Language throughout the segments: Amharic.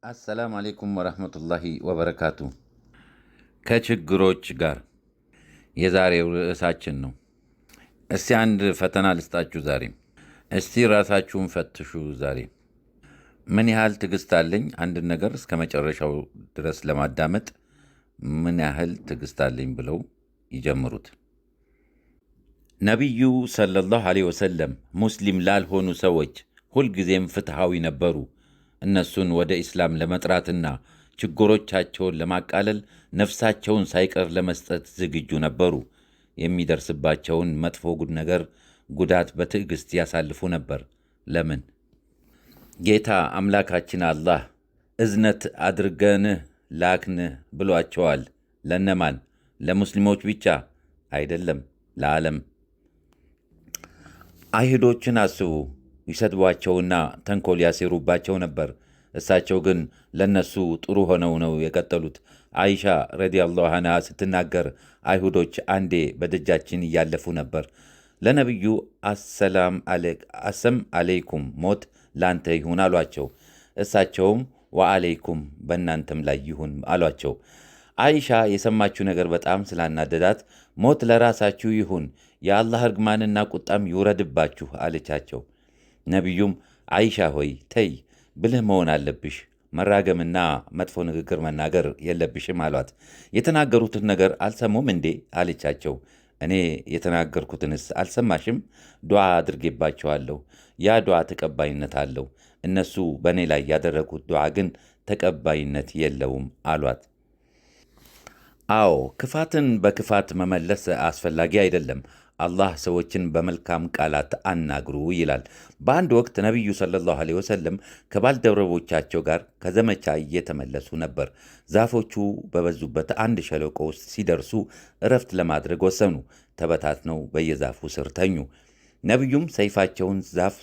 አሰላሙ አሌይኩም ወረህመቱላሂ ወበረካቱ። ከችግሮች ጋር የዛሬው ርዕሳችን ነው። እስቲ አንድ ፈተና ልስጣችሁ ዛሬ። እስቲ ራሳችሁን ፈትሹ ዛሬ። ምን ያህል ትዕግሥት አለኝ አንድን ነገር እስከ መጨረሻው ድረስ ለማዳመጥ ምን ያህል ትዕግሥት አለኝ ብለው ይጀምሩት። ነቢዩ ሰለላሁ ዐለይሂ ወሰለም ሙስሊም ላልሆኑ ሰዎች ሁልጊዜም ፍትሐዊ ነበሩ። እነሱን ወደ ኢስላም ለመጥራትና ችግሮቻቸውን ለማቃለል ነፍሳቸውን ሳይቀር ለመስጠት ዝግጁ ነበሩ። የሚደርስባቸውን መጥፎ ጉዳት በትዕግሥት ያሳልፉ ነበር። ለምን? ጌታ አምላካችን አላህ እዝነት አድርገንህ ላክንህ ብሏቸዋል። ለነማን? ለሙስሊሞች ብቻ አይደለም፣ ለዓለም። አይሁዶችን አስቡ። ይሰድቧቸውና ተንኮል ያሴሩባቸው ነበር። እሳቸው ግን ለነሱ ጥሩ ሆነው ነው የቀጠሉት። አይሻ ረዲየላሁ ዐንሃ ስትናገር አይሁዶች አንዴ በደጃችን እያለፉ ነበር። ለነቢዩ አሰም አለይኩም ሞት ላንተ ይሁን አሏቸው። እሳቸውም ወአለይኩም በእናንተም ላይ ይሁን አሏቸው። አይሻ የሰማችው ነገር በጣም ስላናደዳት ሞት ለራሳችሁ ይሁን፣ የአላህ እርግማንና ቁጣም ይውረድባችሁ አለቻቸው። ነቢዩም አይሻ ሆይ ተይ፣ ብልህ መሆን አለብሽ፣ መራገምና መጥፎ ንግግር መናገር የለብሽም አሏት። የተናገሩትን ነገር አልሰሙም እንዴ አለቻቸው። እኔ የተናገርኩትንስ አልሰማሽም? ዱዓ አድርጌባቸዋለሁ። ያ ዱዓ ተቀባይነት አለው። እነሱ በእኔ ላይ ያደረጉት ዱዓ ግን ተቀባይነት የለውም አሏት። አዎ፣ ክፋትን በክፋት መመለስ አስፈላጊ አይደለም። አላህ ሰዎችን በመልካም ቃላት አናግሩ ይላል። በአንድ ወቅት ነቢዩ ሰለላሁ ዐለይሂ ወሰለም ከባልደረቦቻቸው ጋር ከዘመቻ እየተመለሱ ነበር። ዛፎቹ በበዙበት አንድ ሸለቆ ውስጥ ሲደርሱ እረፍት ለማድረግ ወሰኑ። ተበታትነው በየዛፉ ስር ተኙ። ነቢዩም ሰይፋቸውን ዛፍ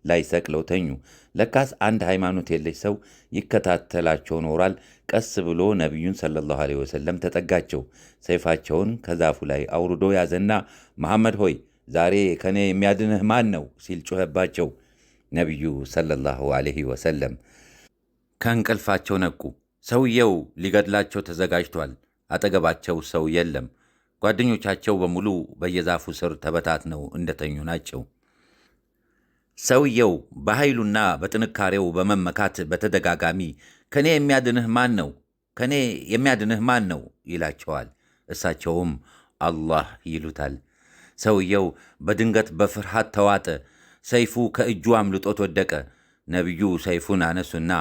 ላይ ሰቅለው ተኙ። ለካስ አንድ ሃይማኖት የለሽ ሰው ይከታተላቸው ኖሯል። ቀስ ብሎ ነቢዩን ሰለላሁ ዐለይሂ ወሰለም ተጠጋቸው። ሰይፋቸውን ከዛፉ ላይ አውርዶ ያዘና መሐመድ ሆይ ዛሬ ከእኔ የሚያድንህ ማን ነው ሲል ጮኸባቸው። ነቢዩ ሰለላሁ ዐለይሂ ወሰለም ከእንቅልፋቸው ነቁ። ሰውየው ሊገድላቸው ተዘጋጅቷል። አጠገባቸው ሰው የለም። ጓደኞቻቸው በሙሉ በየዛፉ ስር ተበታትነው እንደተኙ ናቸው። ሰውየው በኃይሉና በጥንካሬው በመመካት በተደጋጋሚ ከኔ የሚያድንህ ማን ነው? ከኔ የሚያድንህ ማን ነው ይላቸዋል። እሳቸውም አላህ ይሉታል። ሰውየው በድንገት በፍርሃት ተዋጠ። ሰይፉ ከእጁ አምልጦት ወደቀ። ነቢዩ ሰይፉን አነሱና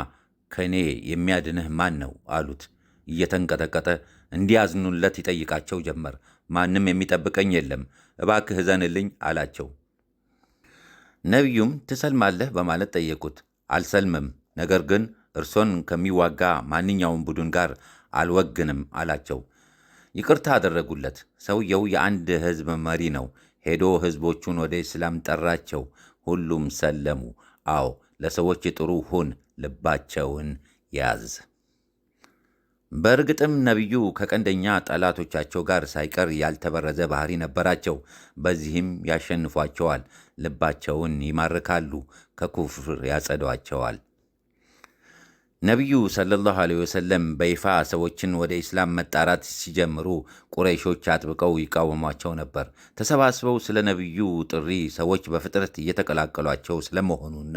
ከኔ የሚያድንህ ማን ነው አሉት። እየተንቀጠቀጠ እንዲያዝኑለት ይጠይቃቸው ጀመር። ማንም የሚጠብቀኝ የለም፣ እባክህ እዘንልኝ አላቸው። ነቢዩም ትሰልማለህ በማለት ጠየቁት። አልሰልምም፣ ነገር ግን እርሶን ከሚዋጋ ማንኛውም ቡድን ጋር አልወግንም አላቸው። ይቅርታ አደረጉለት። ሰውየው የአንድ ሕዝብ መሪ ነው። ሄዶ ሕዝቦቹን ወደ እስላም ጠራቸው። ሁሉም ሰለሙ። አዎ፣ ለሰዎች ጥሩ ሁን፣ ልባቸውን ያዝ። በእርግጥም ነቢዩ ከቀንደኛ ጠላቶቻቸው ጋር ሳይቀር ያልተበረዘ ባህሪ ነበራቸው። በዚህም ያሸንፏቸዋል፣ ልባቸውን ይማርካሉ፣ ከኩፍር ያጸዷቸዋል። ነቢዩ ሰለላሁ ዐለይሂ ወሰለም በይፋ ሰዎችን ወደ ኢስላም መጣራት ሲጀምሩ ቁረይሾች አጥብቀው ይቃወሟቸው ነበር። ተሰባስበው ስለ ነቢዩ ጥሪ ሰዎች በፍጥነት እየተቀላቀሏቸው ስለመሆኑና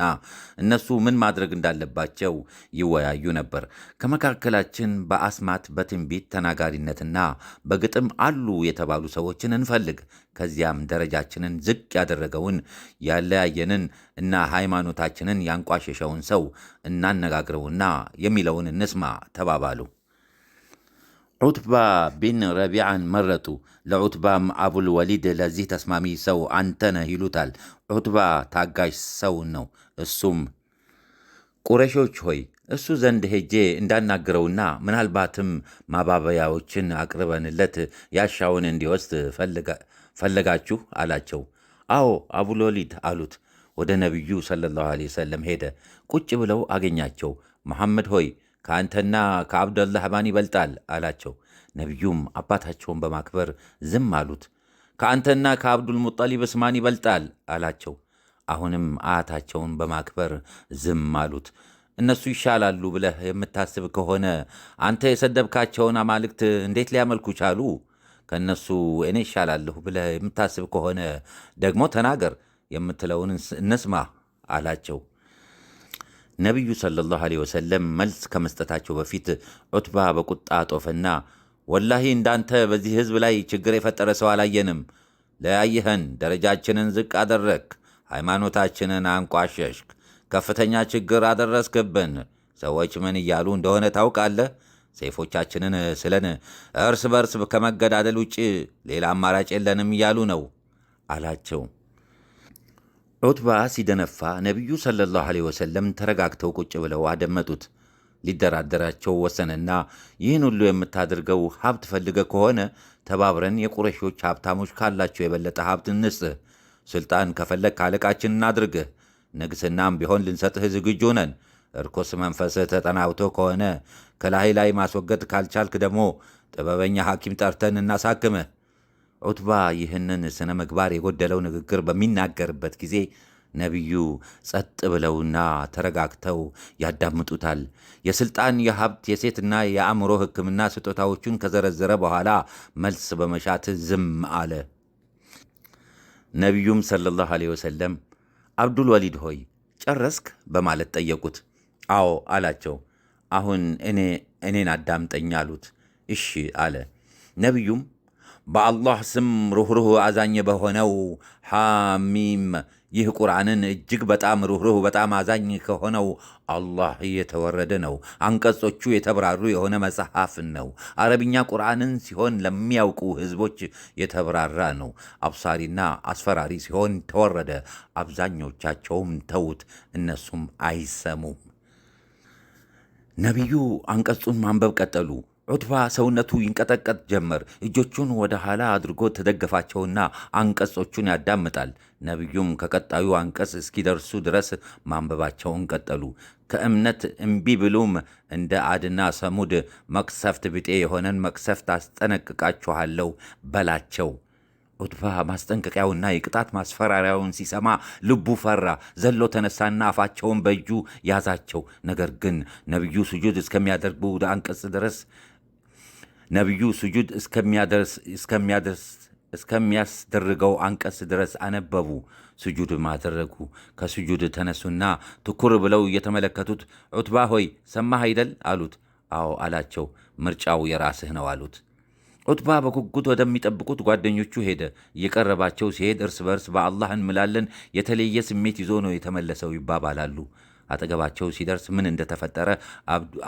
እነሱ ምን ማድረግ እንዳለባቸው ይወያዩ ነበር። ከመካከላችን በአስማት በትንቢት ተናጋሪነትና በግጥም አሉ የተባሉ ሰዎችን እንፈልግ። ከዚያም ደረጃችንን ዝቅ ያደረገውን ያለያየንን እና ሃይማኖታችንን ያንቋሸሸውን ሰው እናነጋግረውና የሚለውን እንስማ ተባባሉ። ዑትባ ቢን ረቢዓን መረጡ። ለዑትባም አቡል ወሊድ ለዚህ ተስማሚ ሰው አንተ ነህ ይሉታል። ዑትባ ታጋሽ ሰው ነው። እሱም ቁረሾች ሆይ እሱ ዘንድ ሄጄ እንዳናግረውና ምናልባትም ማባበያዎችን አቅርበንለት ያሻውን እንዲወስድ ፈለጋችሁ አላቸው። አዎ አቡል ወሊድ አሉት። ወደ ነቢዩ ሰለላሁ ዐለይሂ ወሰለም ሄደ። ቁጭ ብለው አገኛቸው። መሐመድ ሆይ ከአንተና ከአብደላህ ማን ይበልጣል አላቸው። ነቢዩም አባታቸውን በማክበር ዝም አሉት። ከአንተና ከአብዱል ሙጠሊብስ ማን ይበልጣል አላቸው። አሁንም አያታቸውን በማክበር ዝም አሉት። እነሱ ይሻላሉ ብለህ የምታስብ ከሆነ አንተ የሰደብካቸውን አማልክት እንዴት ሊያመልኩ ቻሉ? ከእነሱ እኔ ይሻላለሁ ብለህ የምታስብ ከሆነ ደግሞ ተናገር፣ የምትለውን እንስማ አላቸው። ነቢዩ ሰለላሁ ዐለይሂ ወሰለም መልስ ከመስጠታቸው በፊት ዑትባ በቁጣ ጦፈና ወላሂ እንዳንተ በዚህ ሕዝብ ላይ ችግር የፈጠረ ሰው አላየንም። ለያይኸን፣ ደረጃችንን ዝቅ አደረግክ፣ ሃይማኖታችንን አንቋሸሽክ፣ ከፍተኛ ችግር አደረስክብን። ሰዎች ምን እያሉ እንደሆነ ታውቃለህ? ሰይፎቻችንን ስለን እርስ በርስ ከመገዳደል ውጭ ሌላ አማራጭ የለንም እያሉ ነው አላቸው። ዑትባ ሲደነፋ ነቢዩ ሰለላሁ ዐለይሂ ወሰለም ተረጋግተው ቁጭ ብለው አደመጡት። ሊደራደራቸው ወሰነና ይህን ሁሉ የምታደርገው ሀብት ፈልገ ከሆነ ተባብረን የቁረሾች ሀብታሞች ካላቸው የበለጠ ሀብት እንስጥህ። ሥልጣን ከፈለግ ካለቃችን እናድርግህ። ንግሥናም ቢሆን ልንሰጥህ ዝግጁ ነን። እርኩስ መንፈስህ ተጠናውቶ ከሆነ ከላይ ላይ ማስወገድ ካልቻልክ ደግሞ ጥበበኛ ሐኪም ጠርተን እናሳክምህ። ዑትባ ይህንን ስነ ምግባር የጎደለው ንግግር በሚናገርበት ጊዜ ነቢዩ ጸጥ ብለውና ተረጋግተው ያዳምጡታል። የሥልጣን፣ የሀብት፣ የሴትና የአእምሮ ሕክምና ስጦታዎቹን ከዘረዘረ በኋላ መልስ በመሻት ዝም አለ። ነቢዩም ሰለላሁ ዐለይሂ ወሰለም አብዱል ወሊድ ሆይ ጨረስክ? በማለት ጠየቁት። አዎ አላቸው። አሁን እኔን አዳምጠኝ አሉት። እሺ አለ። ነቢዩም በአላህ ስም ሩኅሩህ አዛኝ በሆነው ሐሚም፣ ይህ ቁርአንን እጅግ በጣም ሩኅሩህ በጣም አዛኝ ከሆነው አላህ የተወረደ ነው። አንቀጾቹ የተብራሩ የሆነ መጽሐፍን ነው። አረብኛ ቁርአንን ሲሆን ለሚያውቁ ሕዝቦች የተብራራ ነው። አብሳሪና አስፈራሪ ሲሆን ተወረደ። አብዛኞቻቸውም ተዉት፣ እነሱም አይሰሙም። ነቢዩ አንቀጹን ማንበብ ቀጠሉ። ዑትባ ሰውነቱ ይንቀጠቀጥ ጀመር። እጆቹን ወደ ኋላ አድርጎ ተደገፋቸውና አንቀጾቹን ያዳምጣል። ነቢዩም ከቀጣዩ አንቀጽ እስኪደርሱ ድረስ ማንበባቸውን ቀጠሉ። ከእምነት እምቢ ብሉም እንደ አድና ሰሙድ መቅሰፍት ብጤ የሆነን መቅሰፍት አስጠነቅቃችኋለሁ በላቸው። ዑትባ ማስጠንቀቂያውና የቅጣት ማስፈራሪያውን ሲሰማ ልቡ ፈራ። ዘሎ ተነሳና አፋቸውን በእጁ ያዛቸው። ነገር ግን ነቢዩ ሱጁድ እስከሚያደርጉ አንቀጽ ድረስ ነቢዩ ሱጁድ እስከሚያስደርገው አንቀጽ ድረስ አነበቡ። ሱጁድም አደረጉ። ከሱጁድ ተነሱና ትኩር ብለው እየተመለከቱት ዑትባ ሆይ ሰማህ አይደል አሉት። አዎ አላቸው። ምርጫው የራስህ ነው አሉት። ዑትባ በጉጉት ወደሚጠብቁት ጓደኞቹ ሄደ። እየቀረባቸው ሲሄድ እርስ በርስ በአላህ እንምላለን፣ የተለየ ስሜት ይዞ ነው የተመለሰው ይባባላሉ። አጠገባቸው ሲደርስ ምን እንደተፈጠረ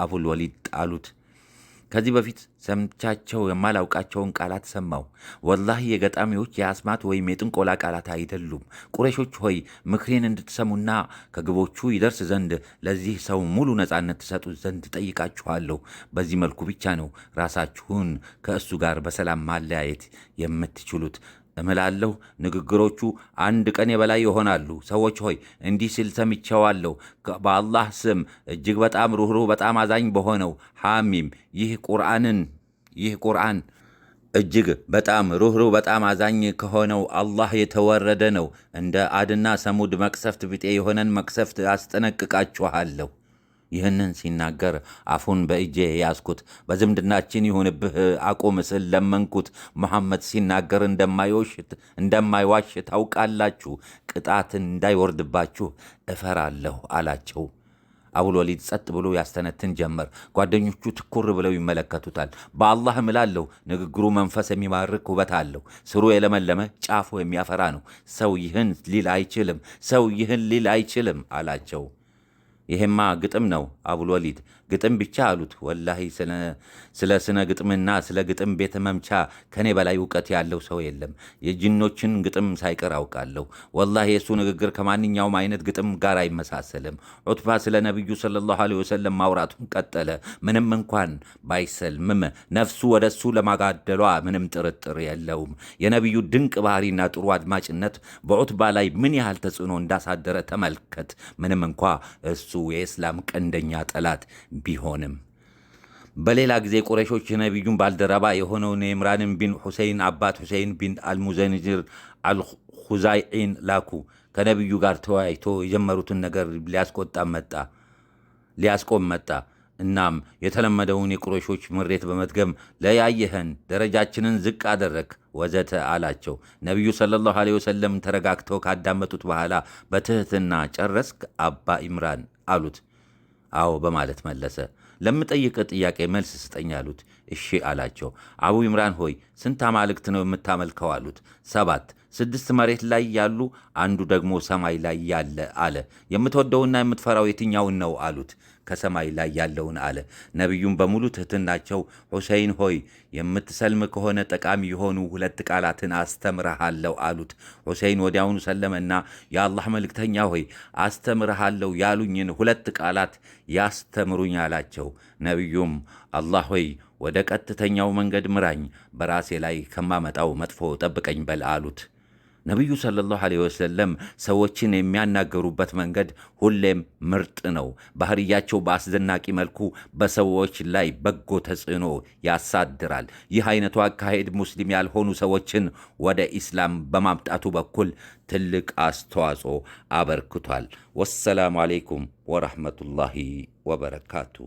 አቡል ወሊድ ጣሉት። ከዚህ በፊት ሰምቻቸው የማላውቃቸውን ቃላት ሰማሁ። ወላሂ የገጣሚዎች የአስማት ወይም የጥንቆላ ቃላት አይደሉም። ቁረሾች ሆይ ምክሬን እንድትሰሙና ከግቦቹ ይደርስ ዘንድ ለዚህ ሰው ሙሉ ነፃነት ትሰጡት ዘንድ ጠይቃችኋለሁ። በዚህ መልኩ ብቻ ነው ራሳችሁን ከእሱ ጋር በሰላም ማለያየት የምትችሉት። እምላለሁ ንግግሮቹ አንድ ቀን የበላይ ይሆናሉ። ሰዎች ሆይ እንዲህ ሲል ሰምቼዋለሁ። በአላህ ስም እጅግ በጣም ሩኅሩህ በጣም አዛኝ በሆነው ሐሚም፣ ይህ ቁርአን እጅግ በጣም ሩኅሩህ በጣም አዛኝ ከሆነው አላህ የተወረደ ነው። እንደ አድና ሰሙድ መቅሰፍት ብጤ የሆነን መቅሰፍት አስጠነቅቃችኋለሁ። ይህንን ሲናገር አፉን በእጄ ያዝኩት። በዝምድናችን ይሁንብህ አቁም ስል ለመንኩት። መሐመድ ሲናገር እንደማይዋሽ ታውቃላችሁ። ቅጣት እንዳይወርድባችሁ እፈራለሁ አላቸው። አቡል ወሊድ ጸጥ ብሎ ያስተነትን ጀመር። ጓደኞቹ ትኩር ብለው ይመለከቱታል። በአላህ እምላለሁ ንግግሩ መንፈስ የሚማርክ ውበት አለው። ስሩ የለመለመ ጫፉ የሚያፈራ ነው። ሰው ይህን ሊል አይችልም አላቸው። ይሄማ ግጥም ነው አቡል ወሊድ። ግጥም ብቻ አሉት። ወላሂ ስለ ስነ ግጥምና ስለ ግጥም ቤተ መምቻ ከኔ በላይ እውቀት ያለው ሰው የለም። የጅኖችን ግጥም ሳይቀር አውቃለሁ። ወላሂ የእሱ ንግግር ከማንኛውም አይነት ግጥም ጋር አይመሳሰልም። ዑትባ ስለ ነቢዩ ሰለላሁ ዐለይሂ ወሰለም ማውራቱን ቀጠለ። ምንም እንኳን ባይሰልምም ነፍሱ ወደ እሱ ለማጋደሏ ምንም ጥርጥር የለውም። የነቢዩ ድንቅ ባህሪና ጥሩ አድማጭነት በዑትባ ላይ ምን ያህል ተጽዕኖ እንዳሳደረ ተመልከት። ምንም እንኳ እሱ የእስላም ቀንደኛ ጠላት ቢሆንም። በሌላ ጊዜ ቁረይሾች የነቢዩን ባልደረባ የሆነውን የኢምራንን ቢን ሁሴይን አባት ሁሴይን ቢን አልሙዘንጅር አልኹዛይዒን ላኩ። ከነቢዩ ጋር ተወያይቶ የጀመሩትን ነገር ሊያስቆጣ መጣ። ሊያስቆም መጣ። እናም የተለመደውን የቁረሾች ምሬት በመድገም ለያየኸን ደረጃችንን ዝቅ አደረግ ወዘተ አላቸው። ነቢዩ ሰለላሁ ዐለይሂ ወሰለም ተረጋግተው ካዳመጡት በኋላ በትሕትና ጨረስክ አባ ኢምራን አሉት። አዎ በማለት መለሰ። ለምጠይቅ ጥያቄ መልስ ስጠኝ አሉት። እሺ አላቸው። አቡ ኢምራን ሆይ ስንት አማልክት ነው የምታመልከው አሉት። 7 6 መሬት ላይ ያሉ፣ አንዱ ደግሞ ሰማይ ላይ ያለ አለ። የምትወደውና የምትፈራው የትኛውን ነው አሉት። ከሰማይ ላይ ያለውን አለ። ነቢዩም በሙሉ ትሕትናቸው ሁሴይን ሆይ የምትሰልም ከሆነ ጠቃሚ የሆኑ 2 ቃላትን አስተምረሃለሁ አሉት። ሁሴይን ወዲያውኑ ሰለመና የአላህ መልእክተኛ ሆይ አስተምረሃለሁ ያሉኝን 2 ቃላት ያስተምሩኝ አላቸው። ነቢዩም አላህ ሆይ ወደ ቀጥተኛው መንገድ ምራኝ፣ በራሴ ላይ ከማመጣው መጥፎ ጠብቀኝ በል አሉት። ነቢዩ ሰለላሁ ዐለይሂ ወሰለም ሰዎችን የሚያናገሩበት መንገድ ሁሌም ምርጥ ነው። ባህርያቸው በአስደናቂ መልኩ በሰዎች ላይ በጎ ተጽዕኖ ያሳድራል። ይህ አይነቱ አካሄድ ሙስሊም ያልሆኑ ሰዎችን ወደ ኢስላም በማምጣቱ በኩል ትልቅ አስተዋጽኦ አበርክቷል። ወሰላሙ ዐለይኩም ወረሕመቱላሂ ወበረካቱ።